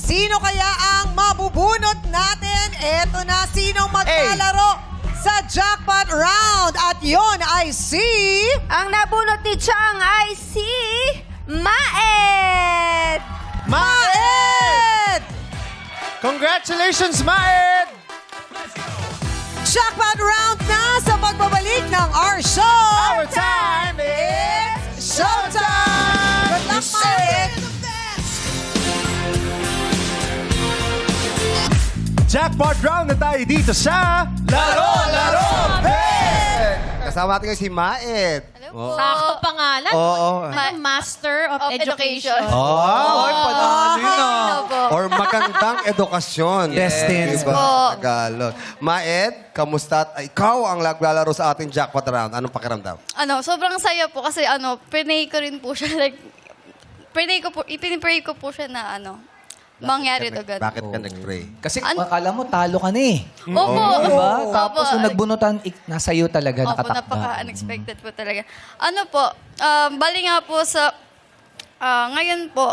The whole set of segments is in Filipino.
Sino kaya ang mabubunot natin? Eto na, sinong maglalaro sa jackpot round? At yon ay si... Ang nabunot ni Chang ay si... Maed! Maed! Congratulations, Maed! Jackpot round na sa pagbabalik ng our show! Our time is showtime! Good luck, Maed! Jackpot round na tayo dito sa Laro, Laro, Peg! Kasama natin si Maed. Oh. Sakto pangalan. Oo. Master of Education. Oh, panalo na. Opo. Or magandang edukasyon. Destined. Diba? Po. Tagalog. Maed, kamusta? Ikaw ang naglalaro sa ating jackpot round. Anong pakiramdam? Sobrang saya po kasi pinay ko rin po siya. Like, ipinipray ko po siya na mangyari to God. Bakit ka nag-pray? Kasi akala mo talo ka na eh. Opo. Diba? Opo. Tapos yung nagbunutan, nasa iyo talaga, Opo, nakatakda. napaka-unexpected po talaga. Bali nga po sa, ngayon po,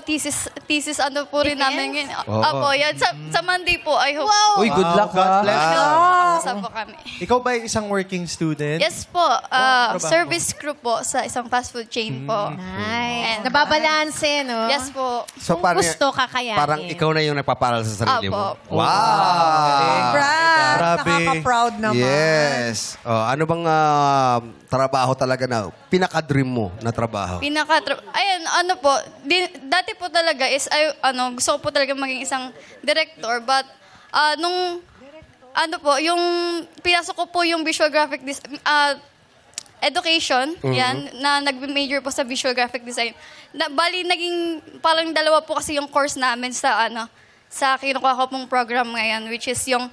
thesis po rin namin ngayon. Opo, yan. Sa Monday po, I hope. Wow! Uy, good luck God ha. bless. Makakapasa po kami. Ikaw ba isang working student? Yes po, service crew po sa isang fast food chain po. Nice. And, Nababalanse, no? Yes po. Kung gusto, kakayanin. Parang ikaw na yung nagpaparal sa sarili mo. Apo. Wow! Congrats! Grabe. Nakaka-proud naman. Yes. Oh, ano bang trabaho talaga na pinaka-dream mo na trabaho? Dati po talaga is, gusto ko po talaga maging isang director, but, yung, pinasok ko po yung visual graphic education, yan, na nag-major po sa visual graphic design. Bali, naging parang dalawa po kasi yung course namin sa kinukuha ko pong program ngayon, which is yung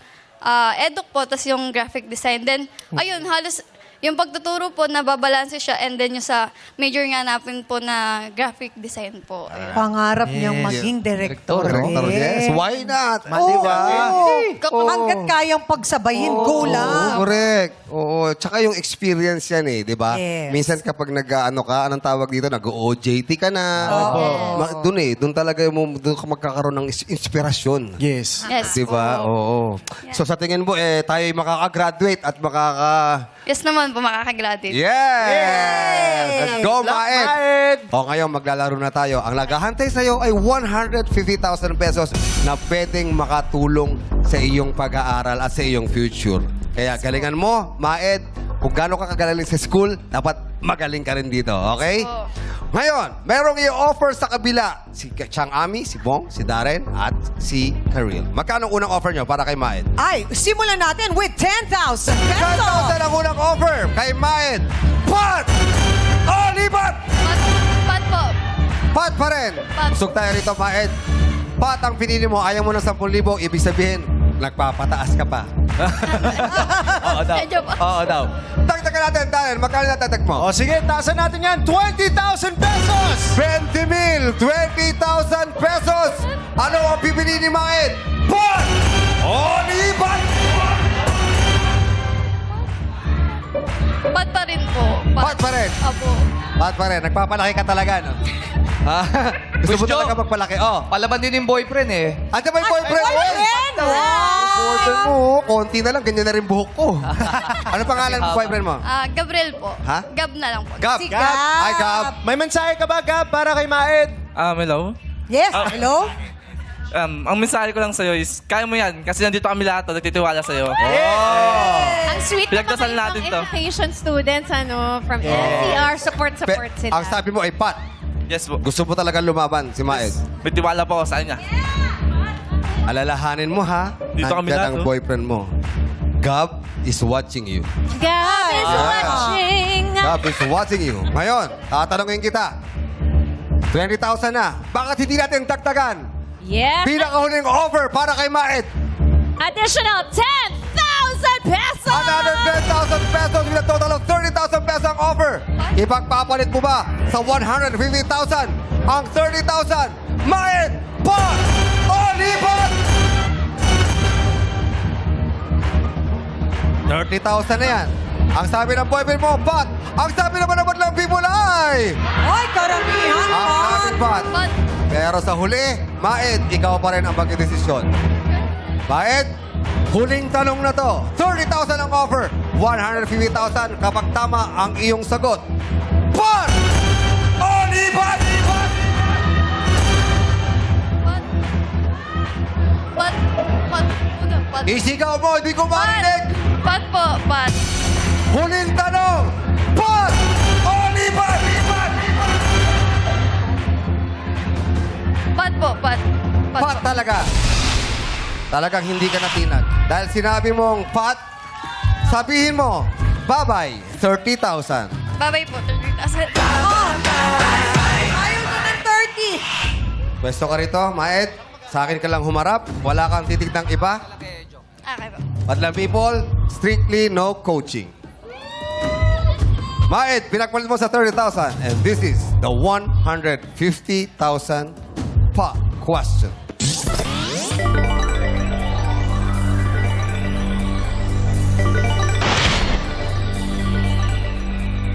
eduk po, tas yung graphic design. Then, ayun, halos yung pagtuturo po, nababalanse siya, and then yung sa major nga natin po na graphic design po. Ayun. Pangarap niyang maging direktor. Director, yes. Why not? Oo. Diba? Hanggat kayang pagsabayin, go lang. Correct. Oo. Tsaka yung experience yan eh, di ba? Yes. Minsan kapag anong tawag dito, nag-OJT ka na. Doon talaga doon ka magkakaroon ng inspirasyon. Yes. Yes Di ba? po. Oo. So sa tingin mo, tayo makakagraduate at Yes naman po, makakagraduate. Yes! Let's go, Maed! Maed! O ngayon, maglalaro na tayo. Ang naghahantay sa'yo ay 150,000 pesos na pwedeng makatulong sa iyong pag-aaral at sa iyong future. Kaya galingan mo, Maed. Kung gaano ka kagaling sa school, dapat magaling ka rin dito, okay? Yes, po. Ngayon, merong i-offer sa kabila. Si Chang Ami, si Bong, si Darren, at si Karil. Magkano unang offer nyo para kay Maed? Ay, simulan natin with 10,000 pesos. 10,000 ang unang offer kay Maed. Pat! O, libat! Pat po. Pat pa rin. Pat. Usog tayo rito, Maed. Pat ang pinili mo. Ayaw mo ng 10,000. Ibig sabihin, nagpapataas ka pa. Oo daw. Medyo po. Oo daw. Dagdagan natin, Darren. Magkano natagdag mo? O sige, taasan natin yan. 20,000 pesos! 20,000! 20,000 pesos! Ano ang pipili ni Maed? Pat! O, libat! Pat pa rin po. Pat pa rin. Opo. Pat pa rin. Nagpapalaki ka talaga, no? Ha? Gusto mo Gusto. talaga magpalaki? Oh. Palaban din yung boyfriend eh. Ate ba yung boyfriend? Boyfriend! Wow! Boyfriend mo, konti na lang, ganyan na rin buhok ko. Ano pangalan ng boyfriend mo? Gabriel po. Ha? Gab na lang po. Gab. Si Gab. Hi, Gab. May mensahe ka ba, Gab, para kay Maed? Hello? Yes, hello? Ang mensahe ko lang sa'yo is, kaya mo yan. Kasi nandito kami lahat, nagtitiwala sa'yo. Ang sweet Pinagdasal naman natin ng to. education students, from NCR. Support sila. Ang sabi mo ay Pat. Yes po. Gusto mo talaga lumaban si Maed. May tiwala po ako sa kanya. Alalahanin mo ha. Dito kami Nandyan lahat, ang oh. boyfriend mo. Gab is watching you. God is watching. Gab is watching you. Ngayon, tatanungin kita. 20,000 na. Bakit hindi natin tagtagan? Yeah. Pinakahuling offer para kay Maed. Additional 10,000 pesos. Another 10,000 pesos with a total of 30,000 pesos ang offer. Ipagpapalit mo ba sa 150,000 ang 30,000? Maed! Pat! O lipat! 30,000 na yan. Ang sabi ng boyfriend mo, Pat. Ang sabi naman ng madlang people ay... Ay, karamihan, Ang sabi, Pat. Pat. Pat. Pero sa huli, Maed, ikaw pa rin ang magdedesisyon. Maed, huling tanong na to. 30,000 ang offer. 150,000 kapag tama ang iyong sagot. Par! O lipat! Pat. Isigaw mo, di ko marinig. Pat po, pat. Huling tanong. Par! O lipat! Pat po, pat. Pat talaga. Talagang hindi ka natinag. Dahil sinabi mong pat, sabihin mo, bye-bye, 30,000. Babay po. Ayaw na ng 30. Pwesto ka rito, Maed. Sa akin ka lang humarap. Wala kang titignan iba. Okay po. Madlang people, strictly no coaching. Maed, pinagpalit mo sa 30,000. And this is the 150,000 pa question.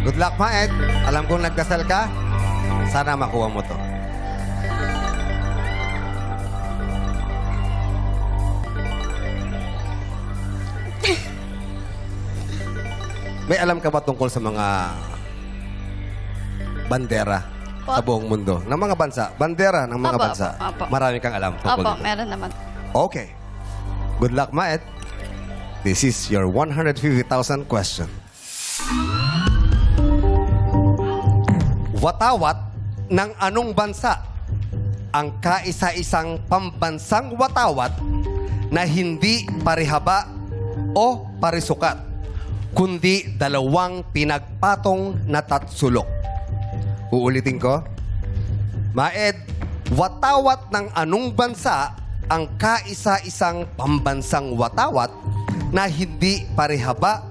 Good luck, Maed. Alam kong nagdasal ka. Sana makuha mo to. May alam ka ba tungkol sa mga bandera sa buong mundo? Ng mga bansa? Bandera ng mga Apo, bansa? apo. Marami kang alam tungkol Opo, dito. meron naman. Okay. Good luck, Maed. This is your 150,000 question. Watawat ng anong bansa ang kaisa-isang pambansang watawat na hindi parihaba o parisukat, kundi dalawang pinagpatong na tatsulok? Uulitin ko. Maed, watawat ng anong bansa ang kaisa-isang pambansang watawat na hindi parihaba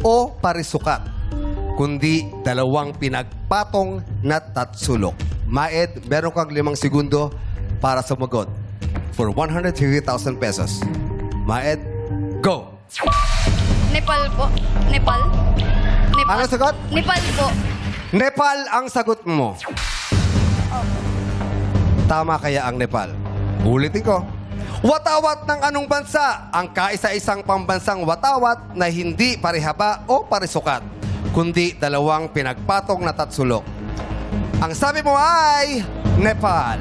o parisukat, kundi dalawang pinagpatong na tatsulok? Maed, meron kang 5 segundo para sumagot for 150,000 pesos. Maed, go! Nepal po. Nepal. Ano sagot? Nepal po. Nepal ang sagot mo. Tama kaya ang Nepal? Ulitin ko. Watawat ng anong bansa ang kaisa-isang pambansang watawat na hindi parihaba o parisukat, kundi dalawang pinagpatong na tatsulok? Ang sabi mo ay Nepal.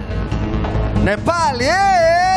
Nepal, yeah!